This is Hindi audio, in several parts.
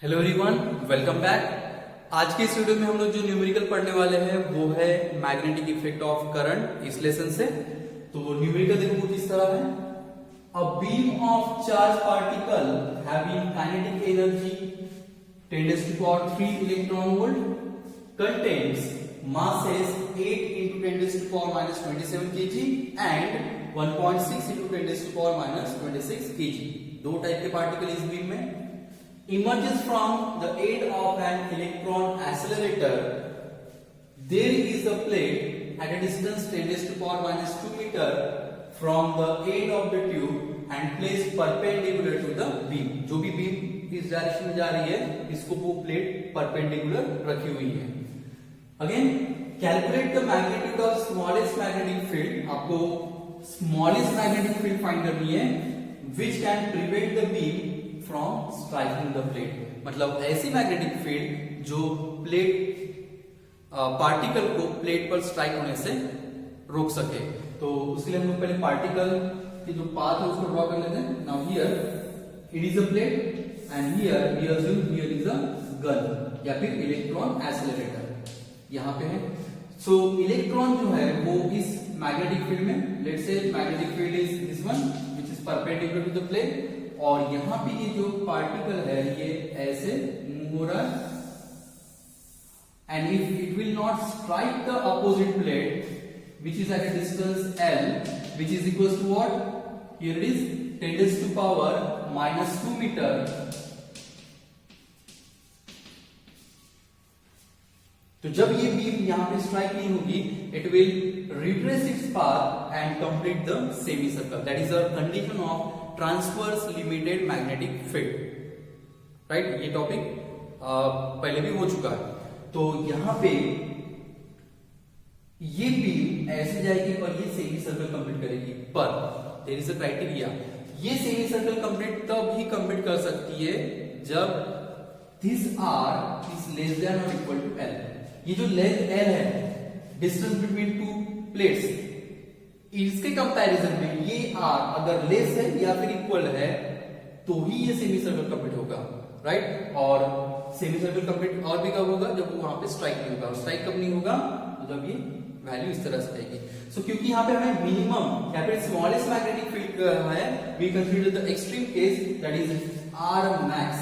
Hello everyone, welcome back. आज के इस वीडियो में हम लोग जो न्यूमेरिकल पढ़ने वाले हैं वो है मैग्नेटिक इफेक्ट ऑफ करंट इस लेसन से। तो न्यूमेरिकल देखो कुछ इस तरह है। A beam of charge particle having kinetic energy 10⁻³ electron volt contains masses 8 into 10⁻⁻27 kg and 1.6 into 10⁻⁻26 kg। दो टाइप के पार्टिकल इस बीम में emerges from the aid of an electron accelerator. There is a plate at a distance 10⁻⁻² meter from the aid of the tube and placed perpendicular to the beam. जो भी बीम इस डायरेक्शन में जा रही है इसको वो प्लेट परपेंडिकुलर रखी हुई है। Again calculate the magnitude of smallest magnetic field. आपको स्मॉलेस्ट मैग्नेटिक फील्ड फाइंड करनी है which can prevent the beam from striking the plate. मतलब ऐसी मैग्नेटिक फील्ड जो प्लेट पार्टिकल को प्लेट पर स्ट्राइक होने से रोक सके। तो उसके लिए हम लोग पहले पार्टिकल की जो पाथ है उसको ड्रॉ कर लेते हैं। Now here it is a plate and here we assume here is a gun या फिर इलेक्ट्रॉन एक्सेलरेटर यहां पे है। सो इलेक्ट्रॉन जो है वो इस मैग्नेटिक फील्ड में, let's say magnetic field is this one which is perpendicular to the plate, और यहां पे ये जो पार्टिकल है ये ऐसे मूव हो रहा है and if it will not strike the opposite plate which is at a distance L which is equals to what? Here it is 10⁻⁻² meter. तो जब ये बीम यहां पे स्ट्राइक नहीं होगी it will retrace its path and complete the semicircle. That is a condition of transverse limited magnetic field. Right? ये टॉपिक पहले भी हो चुका है। तो यहां पे ये बीम ऐसे जाएगी और ये सेमी सर्कल कंप्लीट करेगी, पर देयर इज अ क्राइटेरिया। ये सेमी सर्कल कंप्लीट तब ही कंप्लीट कर सकती है जब this r is less than और इक्वल टू एल। ये जो लेंथ एल है डिस्टेंस बिटवीन टू प्लेट्स, इसके कंपैरिजन में ये आर अगर लेस है या फिर इक्वल है तो ही ये सेमी सर्कल कंप्लीट होगा। राइट? और सेमी सर्कल कंप्लीट और भी कब होगा? जब वो वहां पे स्ट्राइक नहीं होगा। स्ट्राइक कब नहीं होगा? तो जब ये वैल्यू इस तरह से आएगी। सो क्योंकि यहाँ पे हमें मिनिमम या फिर स्मॉलेस्ट मैग्नेटिक फील्ड है, we consider the extreme case that is r max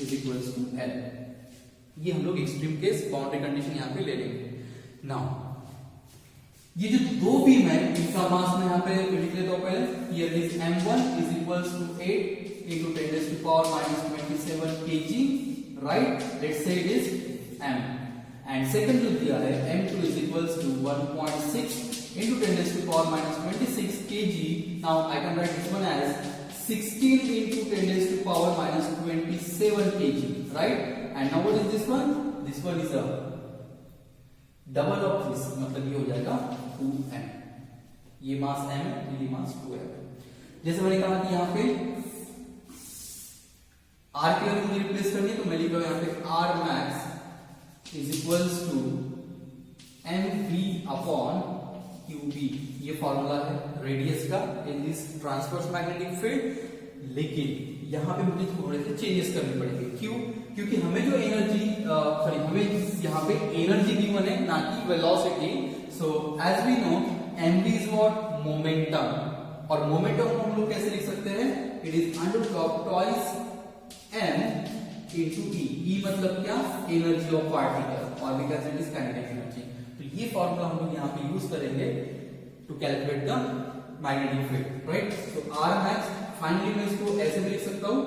is equals to l. ये हम लोग एक्सट्रीम केस बाउंड्री कंडीशन यहाँ पे ले लेंगे। नाउ ये जो दो बीम है इनका मास में यहाँ पे लिख लेता हूं पहले। Here is m1 is equals to 8 into 10⁻⁻27 kg, right? Let's say it is m, and second जो दिया है m2 is equals to 1.6 into 10⁻⁻26 kg. Now I can write this one as 16 into 10⁻⁻27 kg, right? And now what is this one? This one is a double of this, मतलब ये हो जाएगा 2m। ये मास m है, ये मास 2m। जैसे मैंने कहा कि यहाँ पे r की वैल्यू मुझे रिप्लेस करनी है तो मैं लिख रहा हूं यहाँ पे r max is equals to mv upon qb। ये फॉर्मूला है रेडियस का in this transverse magnetic field. लेकिन यहाँ पे मुझे थोड़े से चेंजेस करने पड़ेंगे। क्यों? क्योंकि हमें जो एनर्जी हमें यहाँ पे एनर्जी गिवन है ना कि velocity. So as we know mv is what? Momentum. और मोमेंटम को हम लोग कैसे लिख सकते हैं? It is under of twice m into e। e मतलब क्या? एनर्जी ऑफ पार्टिकल, और because it is kinetic energy. तो ये फॉर्मूला हम लोग यहाँ पे यूज करेंगे to calculate the magnetic field. Right? तो r max फाइनली मैं इसको ऐसे भी लिख सकता हूँ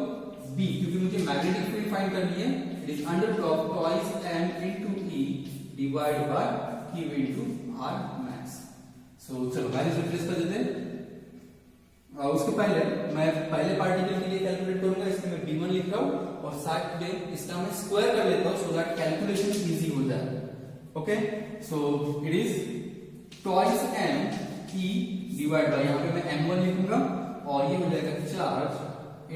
b, क्योंकि मुझे मैग्नेटिक फील्ड फाइंड करनी है। It is under of twice m into e divide by q into r max। सो चलो वैल्यूज रिप्लेस कर देते हैं। उसके पहले मैं पहले पार्टिकल के लिए कैलकुलेट करूंगा, इसमें मैं b1 लिख रहा हूं और साथ में इसका मैं स्क्वायर कर लेता हूं सो दैट कैलकुलेशन इजी हो जाए। Okay? So it is twice m e divide bye, यहां पे मैं m1 लिखूंगा और ये हो जाएगा charge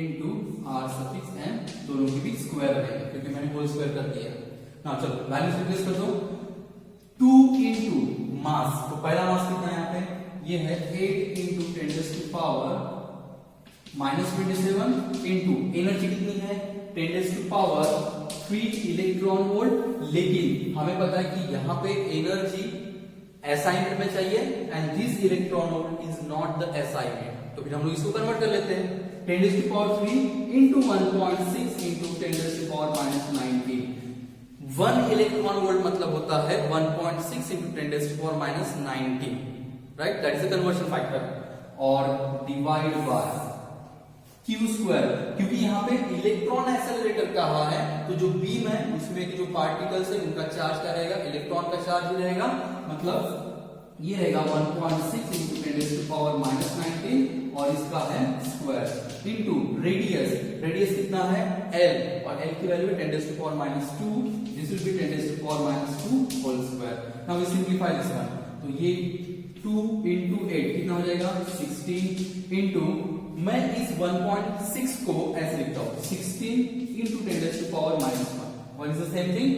into r suffix m, दोनों के बीच स्क्वायर रहेगा क्योंकि मैंने होल स्क्वायर कर दिया। ना चलो वैल्यूज रिप्लेस कर दो। 2 इनटू मास, तो पहला मास कितना है यहाँ पे? ये है 8 into 10⁻⁻27 इंटू एनर्जी कितनी है 10⁻³ इलेक्ट्रॉन वोल्ट, लेकिन हमें पता है कि यहाँ पे एनर्जी SI यूनिट में चाहिए and this electron volt is not the SI unit, तो फिर हम लोग इसको कन्वर्ट कर लेते हैं 10⁻³ into 1.6 into 10⁻⁻19। 1 इलेक्ट्रॉन वोल्ट मतलब होता है 1.6 into 10⁻⁻19, right, that is the conversion factor, और डिवाइड बाय Q², क्योंकि यहाँ पे इलेक्ट्रॉन एक्सेलरेटर कहा है, तो जो बीम है उसमें के जो पार्टिकल्स है उनका चार्ज क्या रहेगा, इलेक्ट्रॉन का चार्ज ही रहेगा, मतलब ये रहेगा 1.6 into 10⁻⁻19 और इसका है स्क्वायर इनटू रेडियस, रेडियस कितना है L, और L की वैल्यू है 10⁻², this will be 10⁻² whole square. Now we simplify this one, तो ये 2 into 8 कितना हो जाएगा 16 into, मैं इस 1.6 को ऐसे लिखता हूं 16 into 10⁻⁻1, what is the same thing,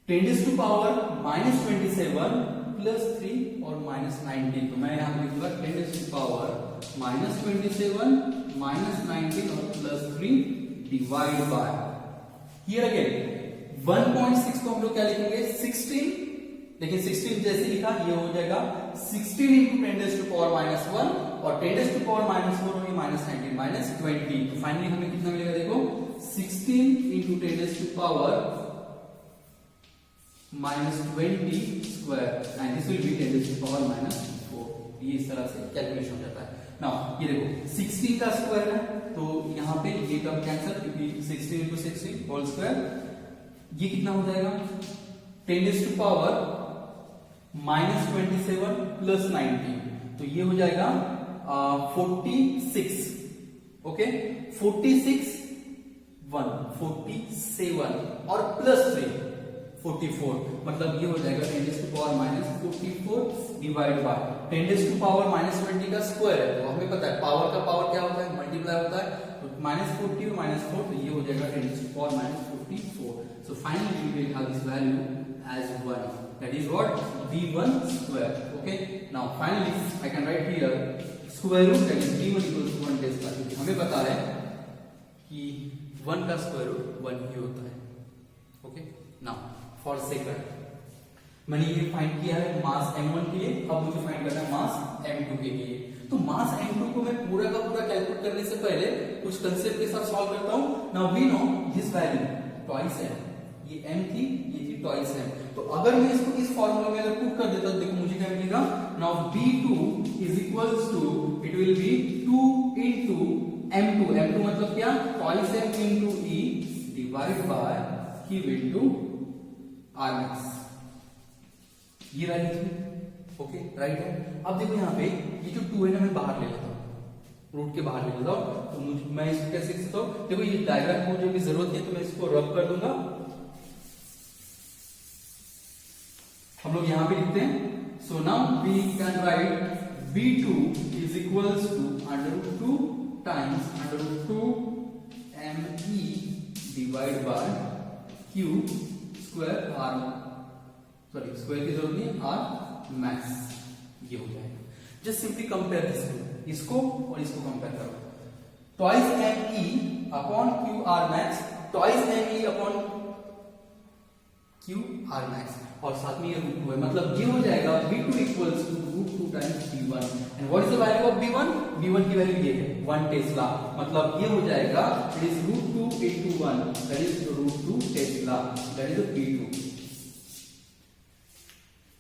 10⁻⁻27 plus 3 और -19, तो मैं यहां लिखूंगा 10⁻⁻27 -19 और plus 3 divide by, here again 1.6 को हम लोग क्या लिखेंगे 16, लेकिन 16 जैसे लिखा ये हो जाएगा 16 into 10⁻⁻1 और 10⁻⁻4 होगी -19 -20, तो फाइनली हमें कितना मिलेगा, देखो 16 into 10⁻⁻20 square and this will B 10⁻⁻4, ये इस तरह से कैलकुलेशन हो जाता है। नाउ ये देखो 16 का स्क्वायर है, तो यहाँ पे ये टर्म कैंसिल, क्योंकि 16 into 16 होल स्क्वायर, ये कितना हो जाएगा 10⁻⁻27 plus 19, तो ये हो जाएगा 46, ओके 46 147 और प्लस 3 44, मतलब ये हो जाएगा 10⁻⁻44 डिवाइड बाय 10⁻⁻20 का स्क्वायर है, तो हमें पता है पावर का पावर क्या होता है, मल्टीप्लाई होता है, तो -40 और -4, तो ये हो जाएगा 10⁻⁻44, so finally we will have this value as 1, that is what b1 square, okay, now finally I can write here square root, that is b1 equals to 1 Tesla, क्योंकि हमें पता है कि 1 का स्क्वायर रूट 1 ही होता है, ओके। नाउ फॉर सेकंड मैंने ये फाइंड किया है मास m1 के लिए, अब मुझे फाइंड करना है मास m2 के लिए, तो मास m2 को मैं पूरा का पूरा कैलकुलेट करने से पहले कुछ कंसेप्ट के साथ सॉल्व करता हूं। Now we know this value twice m, ये m थी, ये थी ट्वाइस m, तो अगर मैं इसको इस फॉर्मूला में अगर पुट कर देता हूं, देखो मुझे क्या मिलेगा, now b2 is equals to, it will be 2 into m2, m2 मतलब क्या, twice m into e divide by q into rmax, ये वैल्यू थी, ओके राइट है। अब देखो यहाँ पे ये जो 2 है ना मैं बाहर ले लेता हूँ, रूट के बाहर ले लेता हूँ, तो मुझे मैं इसको कैसे लिख सकता हूँ, देखो ये डायग्राम मुझे भी जरूरत है तो मैं इसको रब कर दूंगा, हम लोग यहां पे लिखते हैं, so now we can write b2 is equals to √2 times √2 me divide by q square r, sorry square की जरूरत नहीं, r मैक्स, ये हो जाएगा। Just simply compare this to, इसको और इसको कंपेयर करो, twice me upon q r max, twice me upon q r max, और साथ में ये √2 है, मतलब ये हो जाएगा b2 equals to √2 times b1, and what is the value of b1, b1 की वैल्यू ये है 1 टेस्ला, मतलब ये हो जाएगा it is √2 into 1, that is √2 Tesla, that is b2,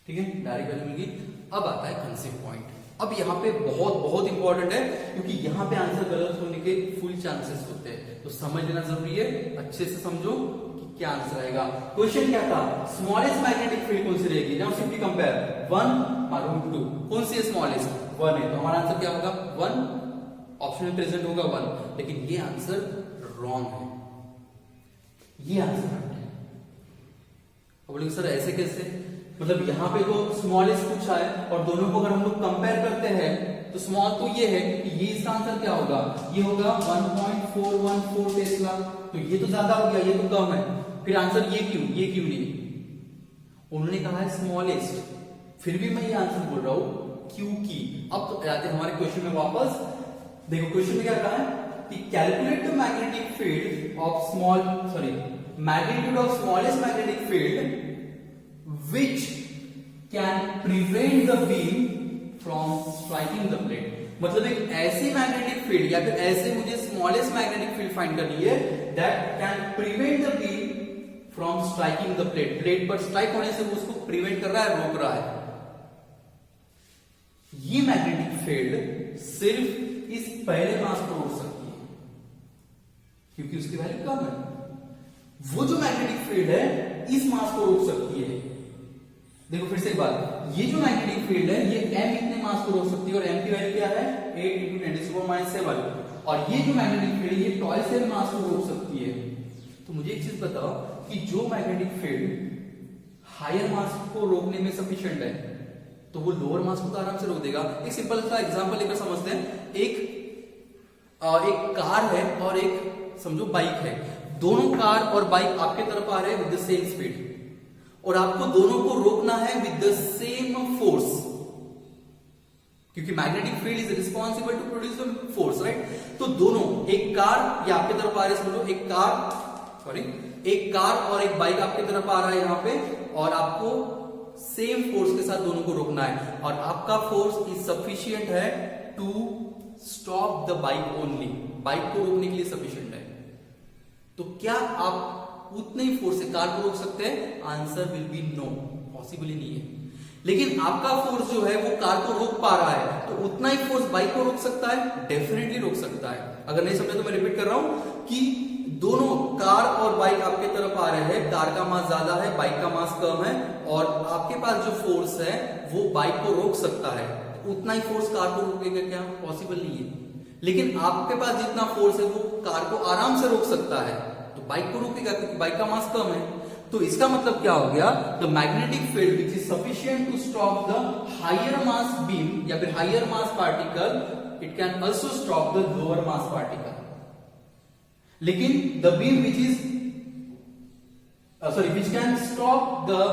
ठीक है, डायरेक्ट वैल्यू मिल गई। अब आता है कंसेप्ट पॉइंट, अब यहाँ पे बहुत बहुत इंपॉर्टेंट है, क्योंकि यहाँ पे आंसर गलत होने के फुल चांसेस होते हैं, तो समझ लेना जरूरी है, अच्छे से समझो क्या आंसर आएगा। क्वेश्चन क्या था, स्मॉलेस्ट मैग्नेटिक फील्ड कौन सी रहेगी, नाउ सिंपली कंपेयर 1 और √2, कौन सी है स्मॉलेस्ट, 1 है, तो हमारा आंसर क्या होगा 1, ऑप्शन में प्रेजेंट होगा 1, लेकिन ये आंसर रॉन्ग है, ये आंसर है। अब बोलेंगे सर ऐसे कैसे, मतलब यहाँ पे तो स्मॉलेस्ट पूछा है और दोनों को अगर हम लोग कंपेयर करते हैं तो स्मॉल तो ये है कि ये इसका आंसर क्या होगा, ये होगा 1.414 टेस्ला, तो ये तो ज्यादा हो गया, ये तो कम है, फिर आंसर ये क्यों नहीं, उन्होंने कहा है स्मॉलेस्ट, फिर भी मैं ये आंसर बोल रहा हूं क्योंकि। अब तो आते हैं हमारे क्वेश्चन में वापस, देखो क्वेश्चन में क्या कहा है, कि calculate the magnetic field of magnitude of smallest magnetic field which can prevent the beam from striking the plate. मतलब एक ऐसी मैग्नेटिक फील्ड या फिर ऐसे मुझे स्मॉलेस्ट मैग्नेटिक फील्ड फाइंड करनी है that can prevent the beam from striking the plate. Plate पर स्ट्राइक होने से वो उसको प्रिवेंट कर रहा है, रोक रहा है। ये मैग्नेटिक फील्ड सिर्फ इस पहले मास को रोक सकती है क्योंकि उसकी वैल्यू कम है। वो जो मैग्नेटिक फील्ड है इस मास को रोक सकती है। देखो फिर से एक बात, ये जो मैग्नेटिक फील्ड है ये m इतने मास को रोक सकती है और m की वैल्यू क्या है 8 × 10⁻⁷। और ये जो मैग्नेटिक फील्ड है ये टॉयस से मास को रोक सकती है। तो मुझे एक चीज बताओ कि जो मैग्नेटिक फील्ड हायर मास को रोकने में सफिशिएंट है तो वो लोअर मास को तो आराम से रोक देगा। एक सिंपल सा एग्जांपल लेकर समझते हैं। एक कार है और एक समझो बाइक है। दोनों कार और बाइक आपके तरफ आ रहे हैं विद द सेम स्पीड और आपको दोनों को रोकना है विद द सेम फोर्स क्योंकि magnetic field is responsible to produce the force, right. तो दोनों, एक कार या आपके तरफ आ रहे समझो एक कार और एक बाइक आपके तरफ आ रहा है यहां पे और आपको सेम फोर्स के साथ दोनों को रोकना है और आपका फोर्स इज सफिशिएंट है to stop the bike only. Bike को रोकने के लिए सफिशिएंट है। तो क्या आप उतने ही फोर्स से कार को रोक सकते हैं? Answer will be no, possible ही नहीं है। लेकिन आपका फोर्स जो है वो कार को रोक पा रहा है तो उतना ही फोर्स बाइक को रोक सकता है? डेफिनेटली रोक सकता है। अगर नहीं समझे तो मैं रिपीट कर रहा हूं कि दोनों कार और बाइक आपके तरफ आ रहे हैं। कार का मास ज्यादा है, बाइक का मास कम है और आपके पास जो फोर्स है वो बाइक को रोक सकता है। उतना ही फोर्स कार को रोकेगा क्या? पॉसिबल नहीं है। लेकिन आपके पास जितना फोर्स है वो कार को आराम से रोक सकता है तो बाइक को रोकेगा क्योंकि बाइक का मास कम है। तो इसका मतलब क्या हो गया? The magnetic field which is sufficient to stop the higher mass beam या फिर higher mass particle, it can also stop the lower mass particle. लेकिन the beam which can stop the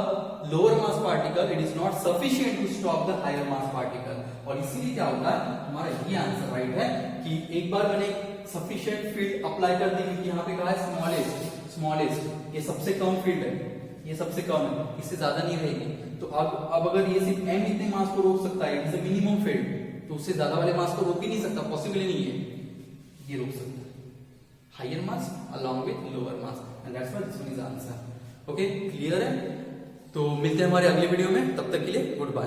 lower mass particle, it is not sufficient to stop the higher mass particle। और इसीलिए क्या होता है, हमारा ये आंसर राइट है कि एक बार मैंने सफिशिएंट फील्ड अप्लाई कर दी क्योंकि यहाँ पे कहा है स्मॉलेस्ट, ये सबसे कम फील्ड है, ये सबसे कम है, इससे ज्यादा नहीं रहेगी। तो अब अगर ये सिर्फ m इतने मास को रोक सकता है, it is a minimum field, तो उससे ज्यादा वाले मास को रोक ही नहीं सकता, पॉसिबल ही नहीं है। ये रोक सकता है higher mass along with lower mass and that's why this one is answer। Okay, clear है? तो मिलते हैं हमारे अगले वीडियो में, तब तक के लिए गुड बाय।